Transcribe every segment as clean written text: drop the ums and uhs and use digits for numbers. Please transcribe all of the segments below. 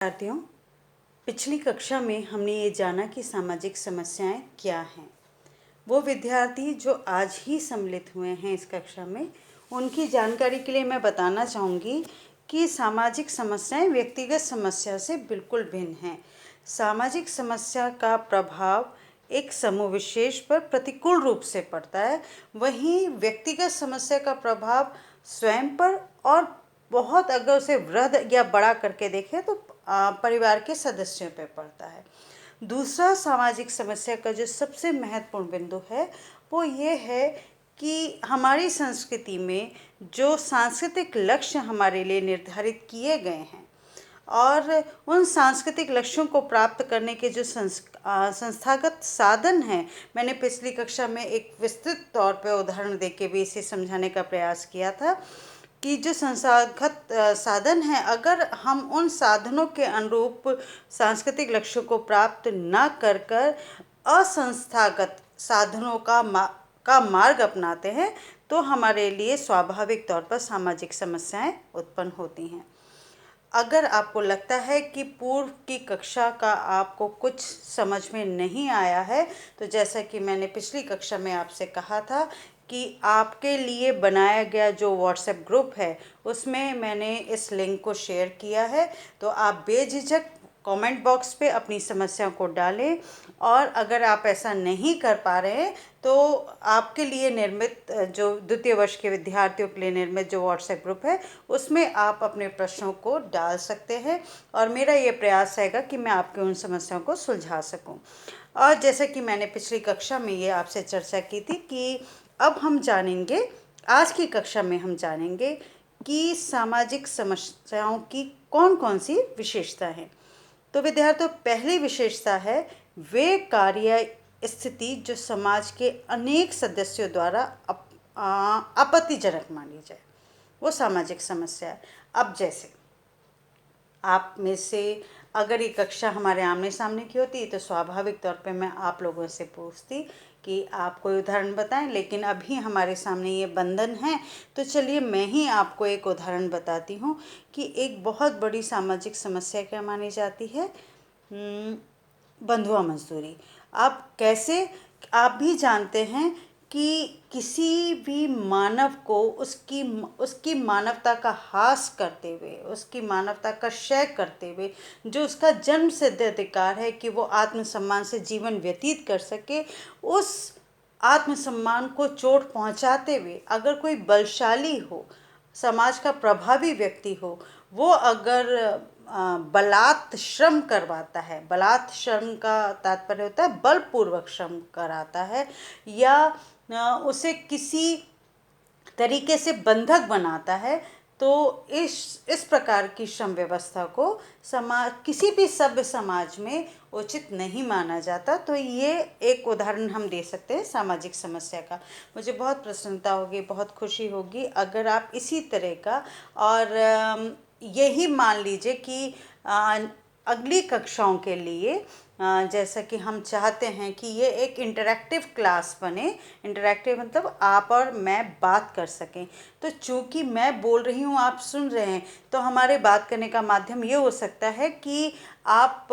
विद्यार्थियों, पिछली कक्षा में हमने ये जाना कि सामाजिक समस्याएं क्या हैं। वो विद्यार्थी जो आज ही सम्मिलित हुए हैं इस कक्षा में, उनकी जानकारी के लिए मैं बताना चाहूँगी कि सामाजिक समस्याएं व्यक्तिगत समस्या से बिल्कुल भिन्न हैं। सामाजिक समस्या का प्रभाव एक समूह विशेष पर प्रतिकूल रूप से पड़ता है, वहीं व्यक्तिगत समस्या का प्रभाव स्वयं पर और बहुत अगर उसे वृहद या बड़ा करके देखें तो परिवार के सदस्यों पर पड़ता है। दूसरा सामाजिक समस्या का जो सबसे महत्वपूर्ण बिंदु है वो ये है कि हमारी संस्कृति में जो सांस्कृतिक लक्ष्य हमारे लिए निर्धारित किए गए हैं और उन सांस्कृतिक लक्ष्यों को प्राप्त करने के जो संस्थागत साधन हैं, मैंने पिछली कक्षा में एक विस्तृत तौर पर उदाहरण देके भी इसे समझाने का प्रयास किया था कि जो संस्थागत साधन हैं, अगर हम उन साधनों के अनुरूप सांस्कृतिक लक्ष्यों को प्राप्त न कर असंस्थागत साधनों का मार्ग अपनाते हैं तो हमारे लिए स्वाभाविक तौर पर सामाजिक समस्याएं उत्पन्न होती हैं। अगर आपको लगता है कि पूर्व की कक्षा का आपको कुछ समझ में नहीं आया है, तो जैसा कि मैंने पिछली कक्षा में आपसे कहा था कि आपके लिए बनाया गया जो व्हाट्सएप ग्रुप है उसमें मैंने इस लिंक को शेयर किया है, तो आप बेझिझक कमेंट बॉक्स पे अपनी समस्या को डालें। और अगर आप ऐसा नहीं कर पा रहे हैं तो आपके लिए निर्मित जो द्वितीय वर्ष के विद्यार्थियों के लिए निर्मित जो व्हाट्सएप ग्रुप है उसमें आप अपने प्रश्नों को डाल सकते हैं और मेरा ये प्रयास रहेगा कि मैं आपके उन समस्याओं को सुलझा सकूं। और जैसे कि मैंने पिछली कक्षा में ये आपसे चर्चा की थी कि अब हम जानेंगे, आज की कक्षा में हम जानेंगे कि सामाजिक समस्याओं की कौन कौन सी विशेषता है। तो विद्यार्थियों, पहली विशेषता है वे कार्य स्थिति जो समाज के अनेक सदस्यों द्वारा आपत्तिजनक मानी जाए, वो सामाजिक समस्या है। अब जैसे आप में से अगर ये कक्षा हमारे आमने सामने की होती तो स्वाभाविक तौर पे मैं आप लोगों से पूछती कि आप कोई उदाहरण बताएं, लेकिन अभी हमारे सामने ये बंधन है तो चलिए मैं ही आपको एक उदाहरण बताती हूँ कि एक बहुत बड़ी सामाजिक समस्या क्या मानी जाती है, बंधुआ मजदूरी। आप कैसे, आप भी जानते हैं कि किसी भी मानव को उसकी मानवता का ह्रास करते हुए, उसकी मानवता का क्षय करते हुए जो उसका जन्म सिद्ध अधिकार है कि वो आत्मसम्मान से जीवन व्यतीत कर सके, उस आत्मसम्मान को चोट पहुंचाते हुए अगर कोई बलशाली हो, समाज का प्रभावी व्यक्ति हो, वो अगर बलात् श्रम करवाता है, बलात् श्रम का तात्पर्य होता है बलपूर्वक श्रम कराता है, या उसे किसी तरीके से बंधक बनाता है, तो इस प्रकार की श्रम व्यवस्था को किसी भी सभ्य समाज में उचित नहीं माना जाता। तो ये एक उदाहरण हम दे सकते हैं सामाजिक समस्या का। मुझे बहुत प्रसन्नता होगी, बहुत खुशी होगी अगर आप इसी तरह का, और यही मान लीजिए कि अगली कक्षाओं के लिए जैसा कि हम चाहते हैं कि ये एक इंटरैक्टिव क्लास बने। इंटरैक्टिव मतलब आप और मैं बात कर सकें। तो चूँकि मैं बोल रही हूँ, आप सुन रहे हैं, तो हमारे बात करने का माध्यम ये हो सकता है कि आप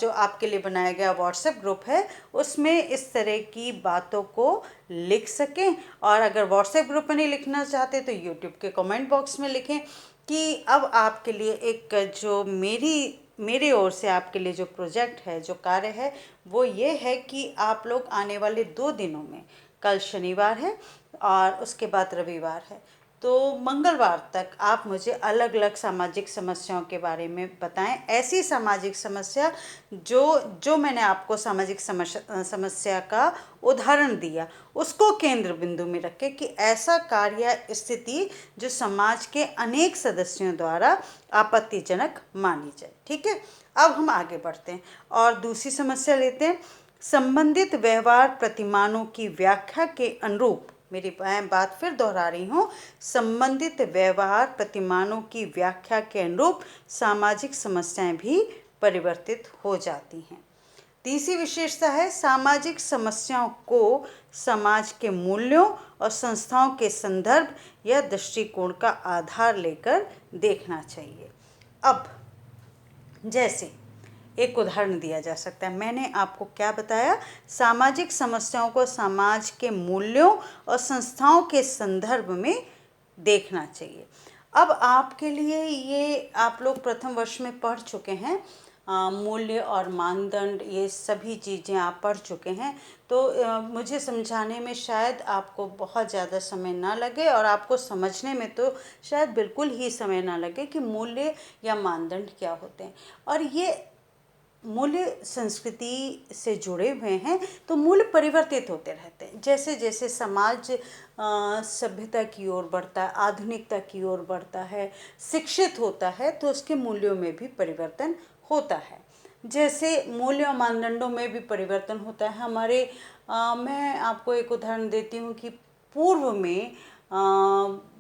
जो आपके लिए बनाया गया व्हाट्सएप ग्रुप है उसमें इस तरह की बातों को लिख सकें, और अगर व्हाट्सएप ग्रुप में नहीं लिखना चाहते तो यूट्यूब के कमेंट बॉक्स में लिखें कि अब आपके लिए एक जो मेरी ओर से आपके लिए जो प्रोजेक्ट है, जो कार्य है, वो ये है कि आप लोग आने वाले 2 दिनों में, कल शनिवार है और उसके बाद रविवार है, तो मंगलवार तक आप मुझे अलग अलग सामाजिक समस्याओं के बारे में बताएं। ऐसी सामाजिक समस्या जो मैंने आपको सामाजिक समस्या का उदाहरण दिया उसको केंद्र बिंदु में रखें कि ऐसा कार्य स्थिति जो समाज के अनेक सदस्यों द्वारा आपत्तिजनक मानी जाए। ठीक है, अब हम आगे बढ़ते हैं और दूसरी समस्या लेते हैं। संबंधित व्यवहार प्रतिमानों की व्याख्या के अनुरूप, मेरी बात फिर दोहरा रही हूँ, संबंधित व्यवहार प्रतिमानों की व्याख्या के अनुरूप सामाजिक समस्याएं भी परिवर्तित हो जाती हैं। तीसरी विशेषता है सामाजिक समस्याओं को समाज के मूल्यों और संस्थाओं के संदर्भ या दृष्टिकोण का आधार लेकर देखना चाहिए। अब जैसे एक उदाहरण दिया जा सकता है, मैंने आपको क्या बताया, सामाजिक समस्याओं को समाज के मूल्यों और संस्थाओं के संदर्भ में देखना चाहिए। अब आपके लिए ये आप लोग प्रथम वर्ष में पढ़ चुके हैं, मूल्य और मानदंड, ये सभी चीज़ें आप पढ़ चुके हैं, तो मुझे समझाने में शायद आपको बहुत ज़्यादा समय ना लगे और आपको समझने में तो शायद बिल्कुल ही समय ना लगे कि मूल्य या मानदंड क्या होते हैं। और ये मूल्य संस्कृति से जुड़े हुए हैं, तो मूल्य परिवर्तित होते रहते हैं। जैसे जैसे समाज सभ्यता की ओर बढ़ता है, आधुनिकता की ओर बढ़ता है, शिक्षित होता है, तो उसके मूल्यों में भी परिवर्तन होता है। जैसे मूल्य और मानदंडों में भी परिवर्तन होता है। मैं आपको एक उदाहरण देती हूँ कि पूर्व में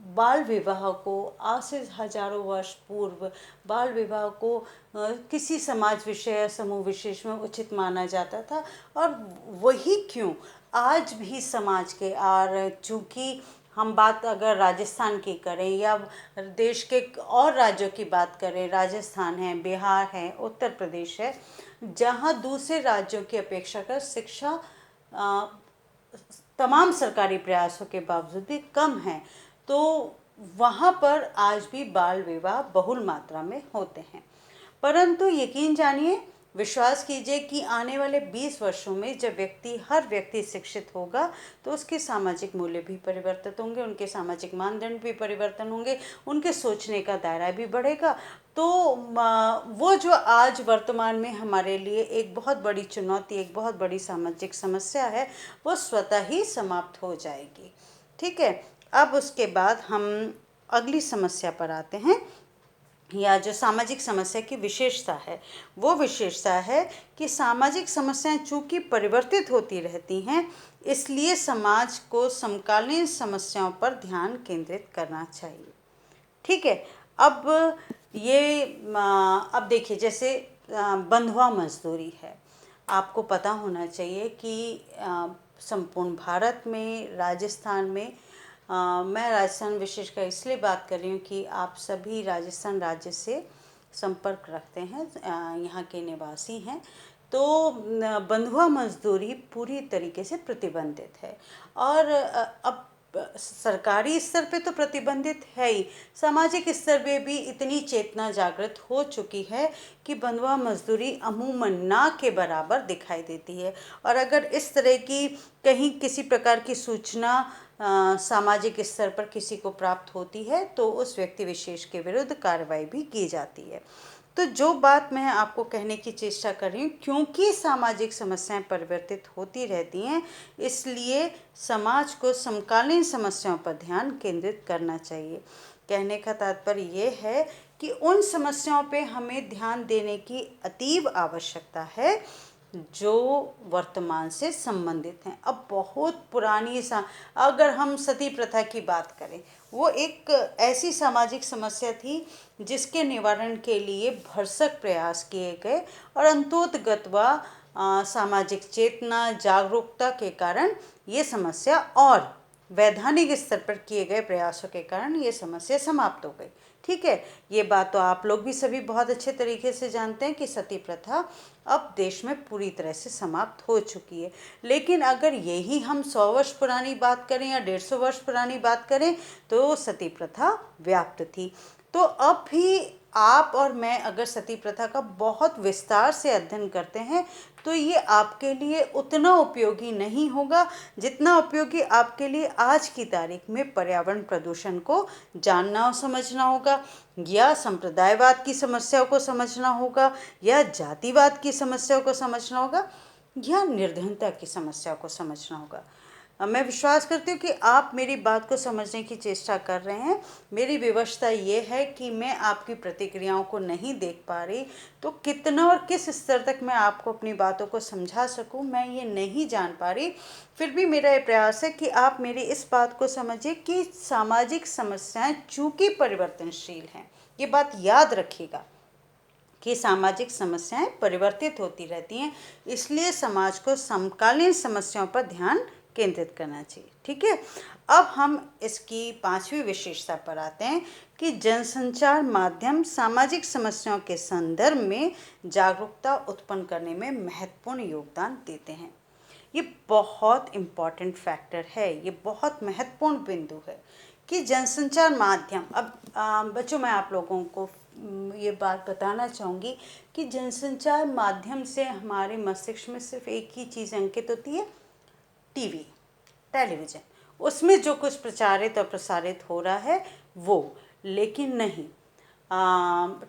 बाल विवाह को, आज से हजारों वर्ष पूर्व बाल विवाह को किसी समाज विषय या समूह विशेष में उचित माना जाता था। और वही क्यों आज भी समाज के, और चूँकि हम बात अगर राजस्थान की करें या देश के और राज्यों की बात करें, राजस्थान है, बिहार है, उत्तर प्रदेश है, जहाँ दूसरे राज्यों की अपेक्षा कर शिक्षा तमाम सरकारी प्रयासों के बावजूद भी कम है, तो वहाँ पर आज भी बाल विवाह बहुल मात्रा में होते हैं। परंतु यकीन जानिए, विश्वास कीजिए कि आने वाले 20 वर्षों में जब हर व्यक्ति शिक्षित होगा, तो उसके सामाजिक मूल्य भी परिवर्तित होंगे, उनके सामाजिक मानदंड भी परिवर्तन होंगे, उनके सोचने का दायरा भी बढ़ेगा। तो वो जो आज वर्तमान में हमारे लिए एक बहुत बड़ी चुनौती, एक बहुत बड़ी सामाजिक समस्या है, वो स्वतः ही समाप्त हो जाएगी। ठीक है, अब उसके बाद हम अगली समस्या पर आते हैं, या जो सामाजिक समस्या की विशेषता है, वो विशेषता है कि सामाजिक समस्याएं चूंकि परिवर्तित होती रहती हैं, इसलिए समाज को समकालीन समस्याओं पर ध्यान केंद्रित करना चाहिए। ठीक है, अब ये अब देखिए, जैसे बंधुआ मजदूरी है। आपको पता होना चाहिए कि संपूर्ण भारत में, राजस्थान में, मैं राजस्थान विशेषकर इसलिए बात कर रही हूँ कि आप सभी राजस्थान राज्य से संपर्क रखते हैं, यहाँ के निवासी हैं, तो बंधुआ मजदूरी पूरी तरीके से प्रतिबंधित है। और अब सरकारी स्तर पे तो प्रतिबंधित है ही, सामाजिक स्तर पे भी इतनी चेतना जागृत हो चुकी है कि बंधुआ मजदूरी अमूमन ना के बराबर दिखाई देती है। और अगर इस तरह की कहीं किसी प्रकार की सूचना सामाजिक स्तर पर किसी को प्राप्त होती है, तो उस व्यक्ति विशेष के विरुद्ध कार्रवाई भी की जाती है। तो जो बात मैं आपको कहने की चेष्टा कर रही हूँ, क्योंकि सामाजिक समस्याएं परिवर्तित होती रहती हैं, इसलिए समाज को समकालीन समस्याओं पर ध्यान केंद्रित करना चाहिए। कहने का तात्पर्य ये है कि उन समस्याओं पे हमें ध्यान देने की अतीव आवश्यकता है जो वर्तमान से संबंधित हैं। अब बहुत पुरानी अगर हम सती प्रथा की बात करें, वो एक ऐसी सामाजिक समस्या थी जिसके निवारण के लिए भरसक प्रयास किए गए, और अंतोतगत्वा सामाजिक चेतना, जागरूकता के कारण ये समस्या, और वैधानिक स्तर पर किए गए प्रयासों के कारण ये समस्या समाप्त हो गई। ठीक है, ये बात तो आप लोग भी सभी बहुत अच्छे तरीके से जानते हैं कि सती प्रथा अब देश में पूरी तरह से समाप्त हो चुकी है। लेकिन अगर यही हम 100 वर्ष पुरानी बात करें या 150 वर्ष पुरानी बात करें, तो सती प्रथा व्याप्त थी। तो अब भी आप और मैं अगर सती प्रथा का बहुत विस्तार से अध्ययन करते हैं, तो ये आपके लिए उतना उपयोगी नहीं होगा जितना उपयोगी आपके लिए आज की तारीख में पर्यावरण प्रदूषण को जानना और समझना होगा, या संप्रदायवाद की समस्याओं को समझना होगा, या जातिवाद की समस्याओं को समझना होगा, या निर्धनता की समस्या को समझना होगा। मैं विश्वास करती हूँ कि आप मेरी बात को समझने की चेष्टा कर रहे हैं। मेरी विवशता ये है कि मैं आपकी प्रतिक्रियाओं को नहीं देख पा रही, तो कितना और किस स्तर तक मैं आपको अपनी बातों को समझा सकूं, मैं ये नहीं जान पा रही। फिर भी मेरा ये प्रयास है कि आप मेरी इस बात को समझिए कि सामाजिक समस्याएं चूँकि परिवर्तनशील हैं, ये बात याद रखिएगा कि सामाजिक समस्याएं परिवर्तित होती रहती हैं, इसलिए समाज को समकालीन समस्याओं पर ध्यान केंद्रित करना चाहिए। ठीक है, अब हम इसकी 5वीं विशेषता पर आते हैं कि जनसंचार माध्यम सामाजिक समस्याओं के संदर्भ में जागरूकता उत्पन्न करने में महत्वपूर्ण योगदान देते हैं। ये बहुत इम्पॉर्टेंट फैक्टर है, ये बहुत महत्वपूर्ण बिंदु है कि जनसंचार माध्यम, अब बच्चों मैं आप लोगों को ये बात बताना चाहूँगी कि जनसंचार माध्यम से हमारे मस्तिष्क में सिर्फ एक ही चीज़ अंकित होती है, टीवी, टेलीविज़न, उसमें जो कुछ प्रचारित और प्रसारित हो रहा है वो, लेकिन नहीं,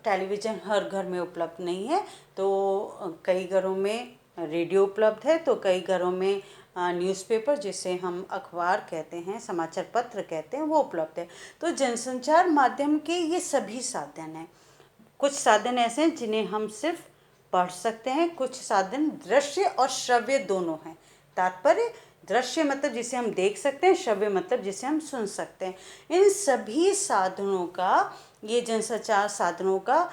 टेलीविज़न हर घर में उपलब्ध नहीं है, तो कई घरों में रेडियो उपलब्ध है, तो कई घरों में न्यूज़पेपर, जिसे हम अखबार कहते हैं, समाचार पत्र कहते हैं, वो उपलब्ध है। तो जनसंचार माध्यम के ये सभी साधन हैं। कुछ साधन ऐसे हैं जिन्हें हम सिर्फ पढ़ सकते हैं, कुछ साधन दृश्य और श्रव्य दोनों हैं। तात्पर्य, दृश्य मतलब जिसे हम देख सकते हैं, श्रव्य मतलब जिसे हम सुन सकते हैं। इन सभी साधनों का, ये जनसंचार साधनों का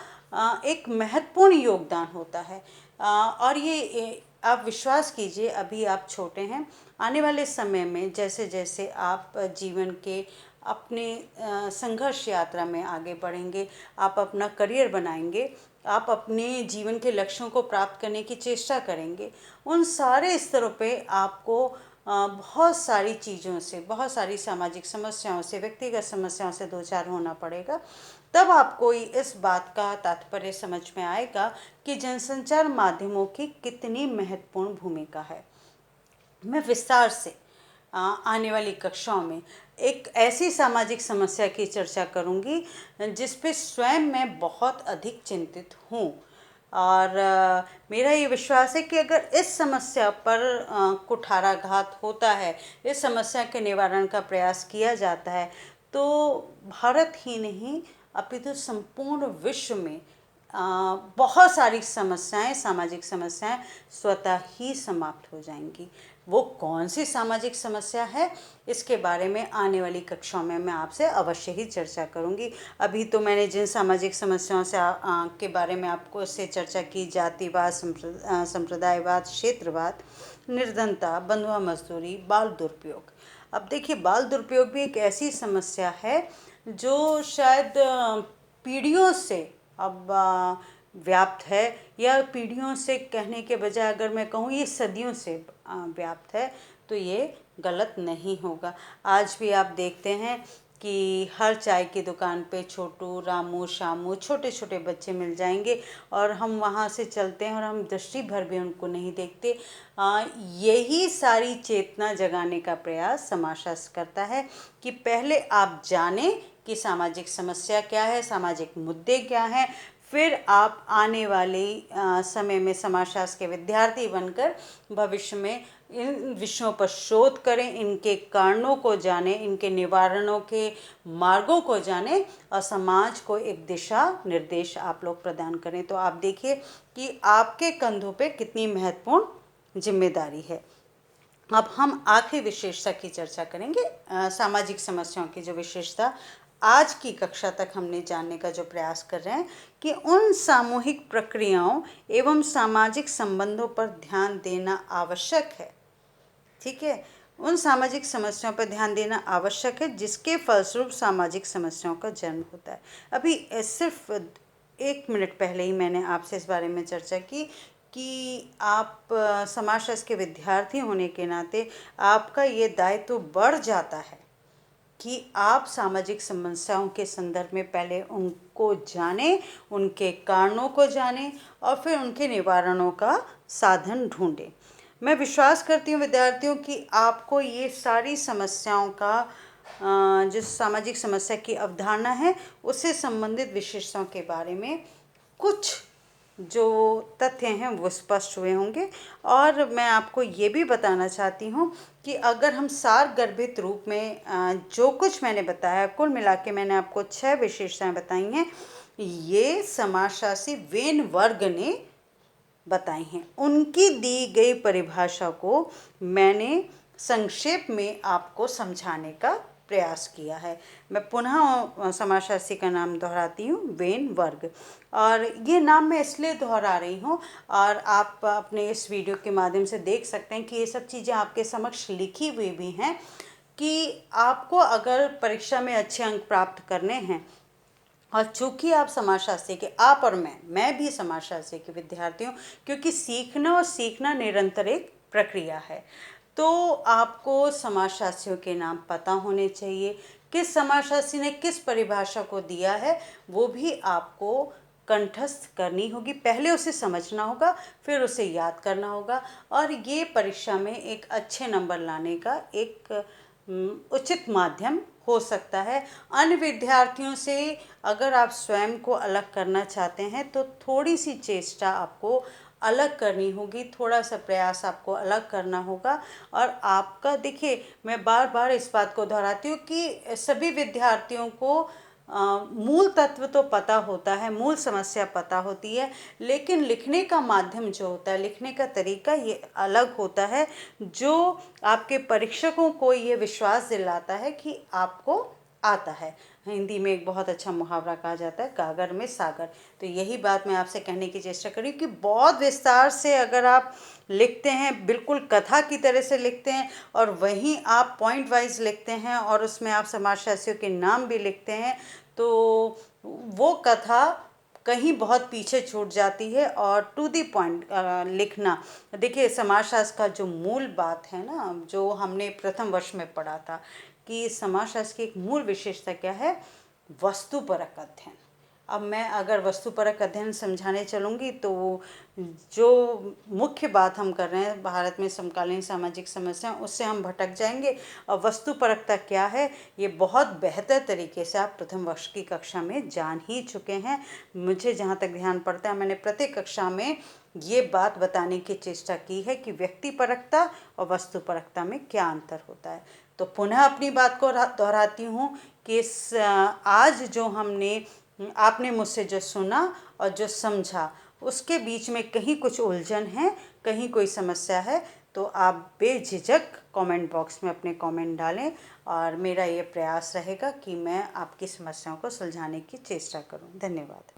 एक महत्वपूर्ण योगदान होता है। और ये आप विश्वास कीजिए, अभी आप छोटे हैं, आने वाले समय में जैसे जैसे आप जीवन के अपने संघर्ष यात्रा में आगे बढ़ेंगे, आप अपना करियर बनाएंगे, आप अपने जीवन के लक्ष्यों को प्राप्त करने की चेष्टा करेंगे, उन सारे स्तरों पे आपको बहुत सारी चीज़ों से, बहुत सारी सामाजिक समस्याओं से, व्यक्तिगत समस्याओं से दो चार होना पड़ेगा। तब आपको इस बात का तात्पर्य समझ में आएगा कि जनसंचार माध्यमों की कितनी महत्वपूर्ण भूमिका है। मैं विस्तार से आने वाली कक्षाओं में एक ऐसी सामाजिक समस्या की चर्चा करूंगी जिस पे स्वयं मैं बहुत अधिक चिंतित हूँ, और मेरा ये विश्वास है कि अगर इस समस्या पर कुठाराघात होता है, इस समस्या के निवारण का प्रयास किया जाता है, तो भारत ही नहीं अपितु संपूर्ण विश्व में बहुत सारी समस्याएं, सामाजिक समस्याएं स्वतः ही समाप्त हो जाएंगी। वो कौन सी सामाजिक समस्या है, इसके बारे में आने वाली कक्षाओं में मैं आपसे अवश्य ही चर्चा करूंगी। अभी तो मैंने जिन सामाजिक समस्याओं से के बारे में आपको से चर्चा की, जातिवाद, संप्रदायवाद, क्षेत्रवाद, निर्धनता, बंधुआ मजदूरी, बाल दुरुपयोग। अब देखिए, बाल दुरुपयोग भी एक ऐसी समस्या है जो शायद पीढ़ियों से अब व्याप्त है, या पीढ़ियों से कहने के बजाय अगर मैं कहूँ ये सदियों से व्याप्त है, तो ये गलत नहीं होगा। आज भी आप देखते हैं कि हर चाय की दुकान पे छोटू, रामू, शामू, छोटे छोटे बच्चे मिल जाएंगे, और हम वहाँ से चलते हैं और हम दृष्टि भर भी उनको नहीं देखते। यही सारी चेतना जगाने का प्रयास समाजशास्त्र करता है कि पहले आप जानें कि सामाजिक समस्या क्या है, सामाजिक मुद्दे क्या हैं, फिर आप आने वाले समय में समाजशास्त्र के विद्यार्थी बनकर भविष्य में इन विषयों पर शोध करें, इनके कारणों को जानें, इनके निवारणों के मार्गों को जानें, और समाज को एक दिशा निर्देश आप लोग प्रदान करें। तो आप देखिए कि आपके कंधों पे कितनी महत्वपूर्ण जिम्मेदारी है। अब हम आखिरी विशेषता की चर्चा करेंगे, सामाजिक समस्याओं की जो विशेषता आज की कक्षा तक हमने जानने का जो प्रयास कर रहे हैं कि उन सामूहिक प्रक्रियाओं एवं सामाजिक संबंधों पर ध्यान देना आवश्यक है। ठीक है, उन सामाजिक समस्याओं पर ध्यान देना आवश्यक है जिसके फलस्वरूप सामाजिक समस्याओं का जन्म होता है। अभी सिर्फ 1 मिनट पहले ही मैंने आपसे इस बारे में चर्चा की कि आप समाजशास्त्र के विद्यार्थी होने के नाते आपका ये दायित्व बढ़ जाता है कि आप सामाजिक समस्याओं के संदर्भ में पहले उनको जानें, उनके कारणों को जानें, और फिर उनके निवारणों का साधन ढूंढें। मैं विश्वास करती हूँ विद्यार्थियों कि आपको ये सारी समस्याओं का जो सामाजिक समस्या की अवधारणा है उससे संबंधित विशेषताओं के बारे में कुछ जो तथ्य हैं वो स्पष्ट हुए होंगे। और मैं आपको ये भी बताना चाहती हूँ कि अगर हम सारगर्भित रूप में जो कुछ मैंने बताया, कुल मिला के मैंने आपको 6 विशेषताएं बताई हैं, ये समाजशास्त्री वेन वर्ग ने बताई हैं। उनकी दी गई परिभाषा को मैंने संक्षेप में आपको समझाने का प्रयास किया है। मैं पुनः समाजशास्त्री का नाम दोहराती हूँ, वेन वर्ग। और ये नाम मैं इसलिए दोहरा रही हूँ, और आप अपने इस वीडियो के माध्यम से देख सकते हैं कि ये सब चीज़ें आपके समक्ष लिखी हुई भी हैं कि आपको अगर परीक्षा में अच्छे अंक प्राप्त करने हैं, और चूंकि आप समाजशास्त्री के, आप और मैं भी समाजशास्त्री के विद्यार्थी हूँ, क्योंकि सीखना और सीखना निरंतर एक प्रक्रिया है, तो आपको समाजशास्त्रियों के नाम पता होने चाहिए। किस समाजशास्त्री ने किस परिभाषा को दिया है वो भी आपको कंठस्थ करनी होगी। पहले उसे समझना होगा, फिर उसे याद करना होगा, और ये परीक्षा में एक अच्छे नंबर लाने का एक उचित माध्यम हो सकता है। अन्य विद्यार्थियों से अगर आप स्वयं को अलग करना चाहते हैं तो थोड़ी सी चेष्टा आपको अलग करनी होगी, थोड़ा सा प्रयास आपको अलग करना होगा। और आपका, देखिए, मैं बार बार इस बात को दोहराती हूँ कि सभी विद्यार्थियों को मूल तत्व तो पता होता है, मूल समस्या पता होती है, लेकिन लिखने का माध्यम जो होता है, लिखने का तरीका ये अलग होता है, जो आपके परीक्षकों को ये विश्वास दिलाता है कि आपको आता है। हिंदी में एक बहुत अच्छा मुहावरा कहा जाता है, गागर में सागर। तो यही बात मैं आपसे कहने की चेष्टा करी कि बहुत विस्तार से अगर आप लिखते हैं, बिल्कुल कथा की तरह से लिखते हैं, और वहीं आप पॉइंट वाइज लिखते हैं और उसमें आप समाजशास्त्रियों के नाम भी लिखते हैं, तो वो कथा कहीं बहुत पीछे छूट जाती है। और टू दी पॉइंट लिखना, देखिए, समाजशास्त्र का जो मूल बात है ना, जो हमने प्रथम वर्ष में पढ़ा था कि समाजशास्त्र की एक मूल विशेषता क्या है, वस्तुपरक अध्ययन। अब मैं अगर वस्तुपरक अध्ययन समझाने चलूँगी तो जो मुख्य बात हम कर रहे हैं भारत में समकालीन सामाजिक समस्या, उससे हम भटक जाएंगे। और वस्तुपरकता क्या है ये बहुत बेहतर तरीके से आप प्रथम वर्ष की कक्षा में जान ही चुके हैं। मुझे जहाँ तक ध्यान पड़ता है, मैंने प्रत्येक कक्षा में ये बात बताने की चेष्टा की है कि व्यक्तिपरकता और वस्तुपरकता में क्या अंतर होता है। तो पुनः अपनी बात को दोहराती हूँ कि आज जो आपने मुझसे जो सुना और जो समझा, उसके बीच में कहीं कुछ उलझन है, कहीं कोई समस्या है, तो आप बेझिझक कमेंट बॉक्स में अपने कमेंट डालें, और मेरा ये प्रयास रहेगा कि मैं आपकी समस्याओं को सुलझाने की चेष्टा करूं। धन्यवाद।